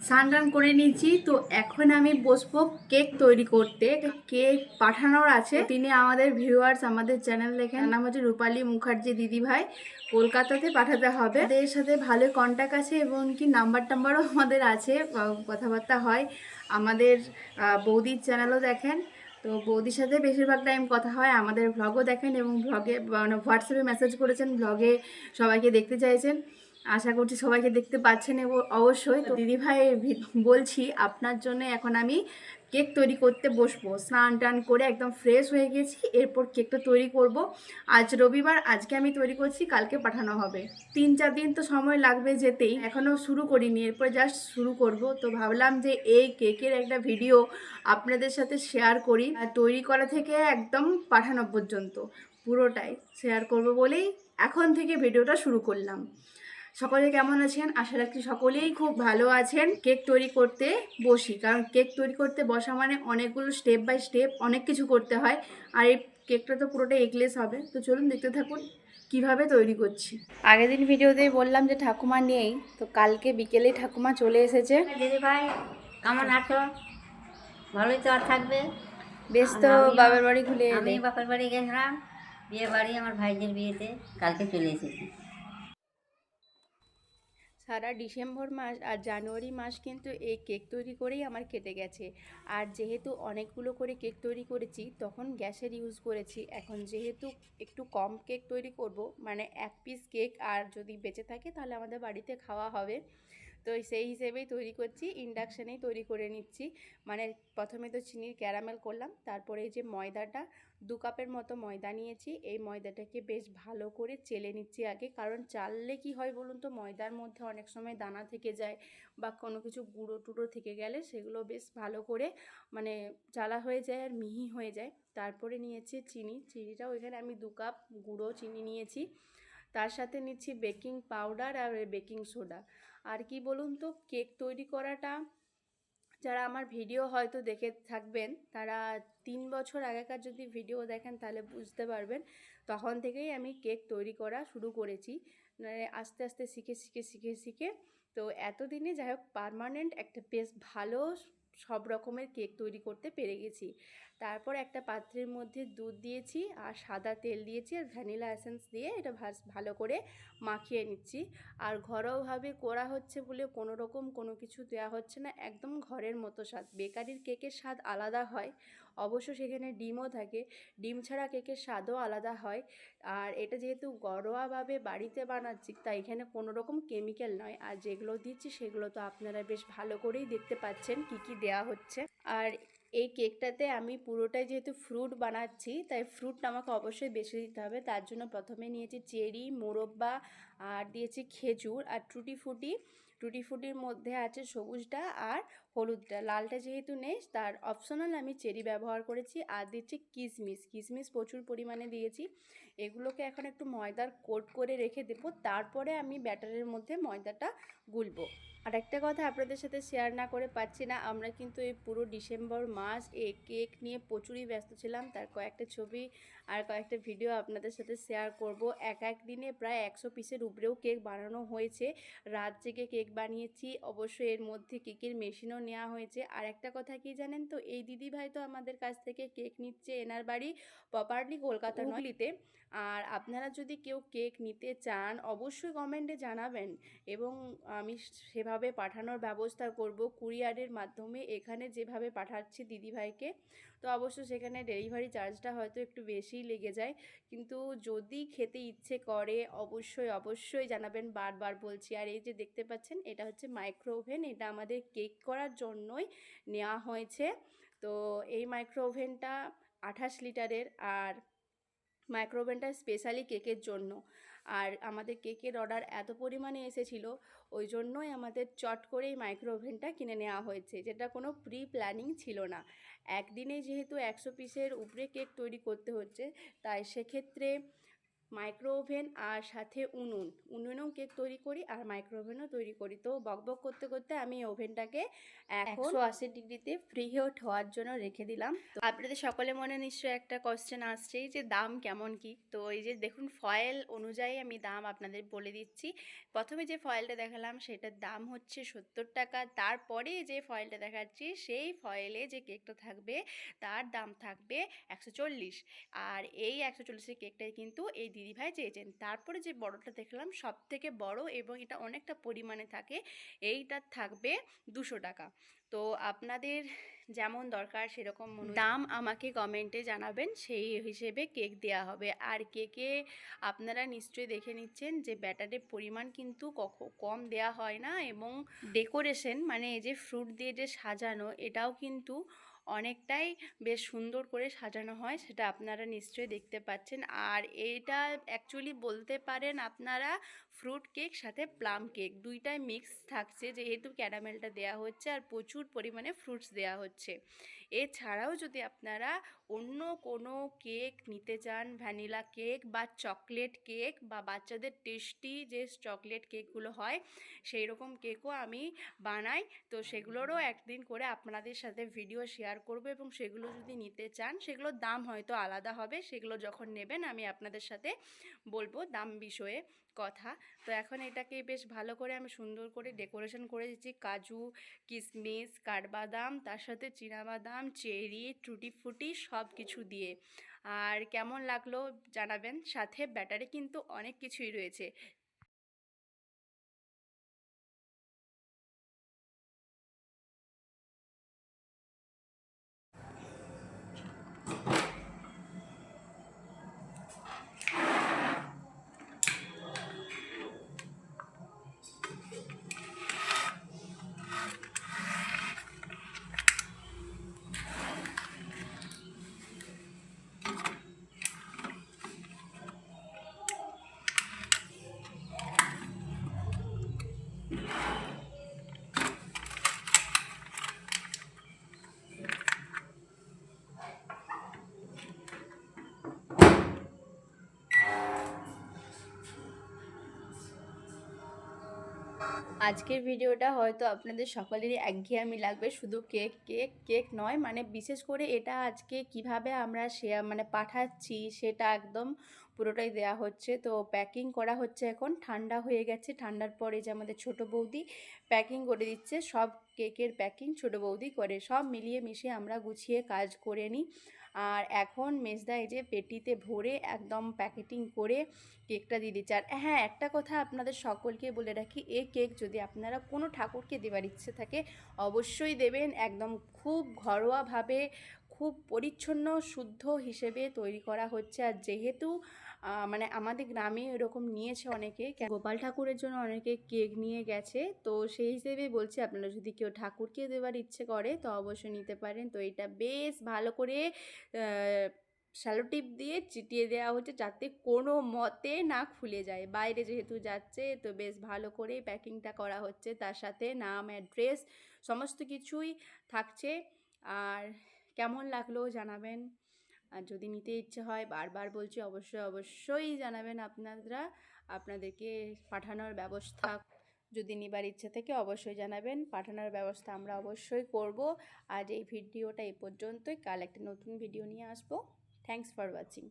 স্নান টান করে নিয়েছি, তো এখন আমি বসবো কেক তৈরি করতে। কেক পাঠানোর আছে, তিনি আমাদের ভিউয়ার্স, আমাদের চ্যানেল দেখেন, নাম হচ্ছে রূপালী মুখার্জি দিদি ভাই, কলকাতাতে পাঠাতে হবে। এদের সাথে ভালো কন্ট্যাক্ট আছে এবং কি নাম্বার টাম্বারও আমাদের আছে, কথাবার্তা হয়। আমাদের বৌদির চ্যানেলও দেখেন, তো বৌদির সাথে বেশিরভাগ টাইম কথা হয়। আমাদের ভ্লগও দেখেন এবং ভ্লগে মানে হোয়াটসঅ্যাপে মেসেজ করেছেন, ভ্লগে সবাইকে দেখতে চাইছেন। আশা করছি সবাইকে দেখতে পাচ্ছেন এবং অবশ্যই। তো দিদিভাই বলছি আপনার জন্য এখন আমি কেক তৈরি করতে বসবো। স্নান টান করে একদম ফ্রেশ হয়ে গেছি, এরপর কেকটা তৈরি করব। আজ রবিবার, আজকে আমি তৈরি করছি, কালকে পাঠানো হবে। 3-4 দিন তো সময় লাগবে যেতেই, এখনও শুরু করিনি, এরপর জাস্ট শুরু করব। তো ভাবলাম যে এই কেকের একটা ভিডিও আপনাদের সাথে শেয়ার করি, তৈরি করা থেকে একদম পাঠানো পর্যন্ত পুরোটাই শেয়ার করব বলেই এখন থেকে ভিডিওটা শুরু করলাম। সকলে কেমন আছেন? আশা রাখছি সকলেই খুব ভালো আছেন। কেক তৈরি করতে বসি, কারণ কেক তৈরি করতে বসা মানে অনেকগুলো স্টেপ বাই স্টেপ অনেক কিছু করতে হয়। আর এই কেকটা তো পুরোটা এগলেস হবে। তো চলুন দেখতে থাকুন কিভাবে তৈরি করছি। আগের দিন ভিডিওতেই বললাম যে ঠাকুমা নেই, তো কালকে বিকেলে ঠাকুমা চলে এসেছে। দিদি ভাই কেমন আছো? ভালোই তো আর থাকবে। বেশ, আর তো আমিও বাবার বাড়ি ঘুরে আমি এলে? বাপের বাড়ি গেছিলাম, বিয়ে বাড়ি, আমার ভাইদের বিয়েতে কালকে চলে এসেছি। সারা ডিসেম্বর মাস আর জানুয়ারি মাস কিন্তু এই কেক তৈরি করেই আমার কেটে গেছে। আর যেহেতু অনেকগুলো করে কেক তৈরি করেছি, তখন গ্যাসের ইউজ করেছি। এখন যেহেতু একটু কম কেক তৈরি করব, মানে 1 পিস কেক, আর যদি বেঁচে থাকে তাহলে আমাদের বাড়িতে খাওয়া হবে, তো সেই হিসেবেই তৈরি করছি। ইন্ডাকশানেই তৈরি করে নিচ্ছি। মানে প্রথমে তো চিনির ক্যারামেল করলাম, তারপরে এই যে ময়দাটা 2 কাপের মতো ময়দা নিয়েছি, এই ময়দাটাকে বেশ ভালো করে চেলে নিচ্ছি আগে। কারণ চাললে কি হয় বলুন তো, ময়দার মধ্যে অনেক সময় দানা থেকে যায় বা কোনো কিছু গুঁড়ো টুড়ো থেকে গেলে সেগুলো বেশ ভালো করে মানে চালা হয়ে যায় আর মিহি হয়ে যায়। তারপরে নিয়েছি চিনিটাও এখানে আমি 2 কাপ গুঁড়ো চিনি নিয়েছি। তার সাথে নিচ্ছি বেকিং পাউডার আর বেকিং সোডা। আর কি বলুন তো, কেক তৈরি করাটা যারা আমার ভিডিও হয়তো দেখে থাকবেন, তারা 3 বছর আগেকার যদি ভিডিও দেখেন তাহলে বুঝতে পারবেন। তখন থেকেই আমি কেক তৈরি করা শুরু করেছি, মানে আস্তে আস্তে শিখে তো এতদিনে যাই হোক পার্মানেন্ট একটা বেশ ভালো সব রকমের কেক তৈরি করতে পেরে গেছি। তারপর একটা পাত্রের মধ্যে দুধ দিয়েছি আর সাদা তেল দিয়েছি আর ভ্যানিলা এসেন্স দিয়ে এটা ভালো করে মাখিয়ে নিচ্ছি। আর ঘরোয়াভাবে করা হচ্ছে বলে কোনো রকম কোনো কিছু দেওয়া হচ্ছে না, একদম ঘরের মতো স্বাদ। বেকারির কেকের স্বাদ আলাদা হয়, অবশ্য সেখানে ডিমও থাকে, ডিম ছাড়া কেকের স্বাদও আলাদা হয়। আর এটা যেহেতু ঘরোয়াভাবে বাড়িতে বানাচ্ছি, তাই এখানে কোনো রকম কেমিক্যাল নয়। আর যেগুলো দিচ্ছি সেগুলো তো আপনারা বেশ ভালো করেই দেখতে পাচ্ছেন কি কি দেওয়া হচ্ছে। আর এই কেকটাতে আমি পুরোটাই যেহেতু ফ্রুট বানাচ্ছি, তাই ফ্রুটটা আমাকে অবশ্যই বেশি দিতে হবে। তার জন্য প্রথমে নিয়েছি চেরি, মোরব্বা, আর দিয়েছি খেজুর আর টুটি ফুটির মধ্যে আছে সবুজটা আর হলুদটা, লালটা যেহেতু নেই তার অপশনাল আমি চেরি ব্যবহার করেছি। আর দিচ্ছি কিশমিশ প্রচুর পরিমাণে দিয়েছি। এগুলোকে এখন একটু ময়দার কোট করে রেখে দেবো, তারপরে আমি ব্যাটারের মধ্যে ময়দাটা গুলবো। আর একটা কথা আপনাদের সাথে শেয়ার না করে পাচ্ছি না, আমরা কিন্তু এই পুরো ডিসেম্বর মাস এই কেক নিয়ে প্রচুরই ব্যস্ত ছিলাম। তার কয়েকটা ছবি আর কয়েকটা ভিডিও আপনাদের সাথে শেয়ার করব। এক দিনে প্রায় 100 পিসের উপরেও কেক বানানো হয়েছে। রাত জেগে কেক বানিয়েছি, অবশ্যই এর মধ্যে কেকের মেশিনও নেওয়া হয়েছে। আর একটা কথা কি জানেন তো, এই দিদিভাই তো আমাদের কাছ থেকে কেক নিচ্ছে, এনার বাড়ি প্রপারলি কলকাতা নয়, হুগলিতে। আর আপনারা যদি কেউ কেক নিতে চান অবশ্যই কমেন্টে জানাবেন এবং আমি সেভাবে পাঠানোর ব্যবস্থা করব কুরিয়ারের মাধ্যমে। এখানে যেভাবে পাঠাচ্ছি দিদিভাইকে, তো অবশ্য সেখানে ডেলিভারি চার্জটা হয়তো একটু বেশিই লেগে যায়, কিন্তু যদি খেতে ইচ্ছে করে অবশ্যই জানাবেন, বারবার বলছি। আর এই যে দেখতে পাচ্ছেন, এটা হচ্ছে মাইক্রো ওভেন, এটা আমাদের কেক করার জন্যই নেওয়া হয়েছে। তো এই মাইক্রো ওভেনটা 28 লিটারের, আর মাইক্রো ওভেনটা স্পেশালি কেকের জন্য। আর আমাদের কেকের অর্ডার এত পরিমাণে এসেছিল, ওই জন্যই আমাদের চট করেই মাইক্রো ওভেনটা কিনে নেওয়া হয়েছে, যেটা কোনো প্রি প্ল্যানিং ছিল না। একদিনে যেহেতু 100 পিসের উপরে কেক তৈরি করতে হচ্ছে, তাই সেক্ষেত্রে মাইক্রো ওভেন আর সাথে উনুনেও কেক তৈরি করি আর মাইক্রো ওভেনও তৈরি করি। তো বকবক করতে করতে আমি ওভেনটাকে এখন 180 ডিগ্রিতে প্রি হিট হওয়ার জন্য রেখে দিলাম। তো আপনাদের সকলের মনে নিশ্চয়ই একটা কোশ্চেন আসছেই যে দাম কেমন কি। তো এই যে দেখুন ফয়েল অনুযায়ী আমি দাম আপনাদের বলে দিচ্ছি। প্রথমে যে ফয়েলটা দেখালাম সেটার দাম হচ্ছে 70 টাকা। তারপরে যে ফয়েলটা দেখাচ্ছি সেই ফয়েলে যে কেকটা থাকবে তার দাম থাকবে 140। আর এই 140-এর কেকটাই কিন্তু এই দিদিভাই চেয়েছেন। তারপরে যে বড়টা দেখলাম সব থেকে বড় এবং এটা অনেকটা পরিমাণে থাকে, এইটার থাকবে 200 টাকা। তো আপনাদের যেমন দরকার সেরকম দাম আমাকে কমেন্টে জানাবেন, সেই হিসেবে কেক দেওয়া হবে। আর কেকে আপনারা নিশ্চয়ই দেখে নিচ্ছেন যে ব্যাটারের পরিমাণ কিন্তু কম দেওয়া হয় না, এবং ডেকোরেশন মানে এই যে ফ্রুট দিয়ে যে সাজানো এটাও কিন্তু অনেকটাই বেশ সুন্দর করে সাজানো হয়, সেটা আপনারা নিশ্চয়ই দেখতে পাচ্ছেন। আর এইটা অ্যাকচুয়ালি বলতে পারেন আপনারা ফ্রুট কেক সাথে প্লাম কেক দুইটাই মিক্স থাকছে, যেহেতু ক্যারামেলটা দেওয়া হচ্ছে আর প্রচুর পরিমাণে ফ্রুটস দেওয়া হচ্ছে। এছাড়াও যদি আপনারা অন্য কোনো কেক নিতে চান, ভ্যানিলা কেক বা চকলেট কেক বা বাচ্চাদের টেস্টি যে চকলেট কেকগুলো হয় সেই রকম কেকও আমি বানাই। তো সেগুলোরও একদিন করে আপনাদের সাথে ভিডিও শেয়ার করব, এবং সেগুলো যদি নিতে চান সেগুলোর দাম হয়তো আলাদা হবে, সেগুলো যখন নেবেন আমি আপনাদের সাথে বলবো দাম বিষয়ে কথা। তো এখন এটাকে বেশ ভালো করে আমি সুন্দর করে ডেকোরেশন করে দিচ্ছি কাজু, কিশমিশ, কাঠবাদাম, তার সাথে চীনাবাদাম, চেরি, টুটি ফুটি সব কিছু দিয়ে। আর কেমন লাগলো জানাবেন, সাথে ব্যাটারে কিন্তু অনেক কিছুই রয়েছে। আজকের ভিডিওটা হয়তো আপনাদের সকলেরই একঘেয়েমি লাগবে, শুধু কেক কেক কেক নয়, মানে বিশেষ করে এটা আজকে কিভাবে আমরা মানে পাঠাচ্ছি সেটা একদম পুরোটাই দেয়া হচ্ছে। তো প্যাকিং করা হচ্ছে, এখন ঠান্ডা হয়ে গেছে, ঠান্ডার পরে যে আমাদের ছোট বৌদি প্যাকিং করে দিচ্ছে, সব কেকের প্যাকিং ছোট বৌদি করে, সব মিলিয়ে মিশিয়ে আমরা গুছিয়ে কাজ করে নিই। আর এখন মেজদা এই যে পেটিতে ভরে একদম প্যাকেটিং করে কেকটা দিয়ে দিচ্ছে। আর হ্যাঁ, একটা কথা আপনাদের সকলকে বলে রাখি, এই কেক যদি আপনারা কোনো ঠাকুরকে দেওয়ার ইচ্ছে থাকে অবশ্যই দেবেন, একদম খুব ঘরোয়াভাবে, খুব পরিচ্ছন্ন শুদ্ধ হিসেবে তৈরি করা হচ্ছে। আর যেহেতু মানে আমাদের গ্রামে এরকম নিয়েছে অনেকে, গোপাল ঠাকুরের জন্য অনেকে কেক নিয়ে গেছে, তো সেই হিসেবে বলছি আপনারা যদি কেউ ঠাকুরকে দেওয়ার ইচ্ছে করে তো অবশ্যই নিতে পারেন। তো এটা বেশ ভালো করে শ্যালো টিপ দিয়ে চিটিয়ে দেওয়া হচ্ছে যাতে কোনো মতে না খুলে যায়, বাইরে যেহেতু যাচ্ছে, তো বেশ ভালো করে প্যাকিংটা করা হচ্ছে, তার সাথে নাম, অ্যাড্রেস সমস্ত কিছুই থাকছে। আর কেমন লাগলো জানাবেন, আর যদি নিতে ইচ্ছে হয় বারবার বলছি অবশ্যই অবশ্যই জানাবেন। আপনারা আপনাদেরকে পাঠানোর ব্যবস্থা, যদি নেবার ইচ্ছে থেকে অবশ্যই জানাবেন, পাঠানোর ব্যবস্থা আমরা অবশ্যই করব। আজ এই ভিডিওটা এই পর্যন্তই, কাল একটা নতুন ভিডিও নিয়ে আসবো। Thanks for watching.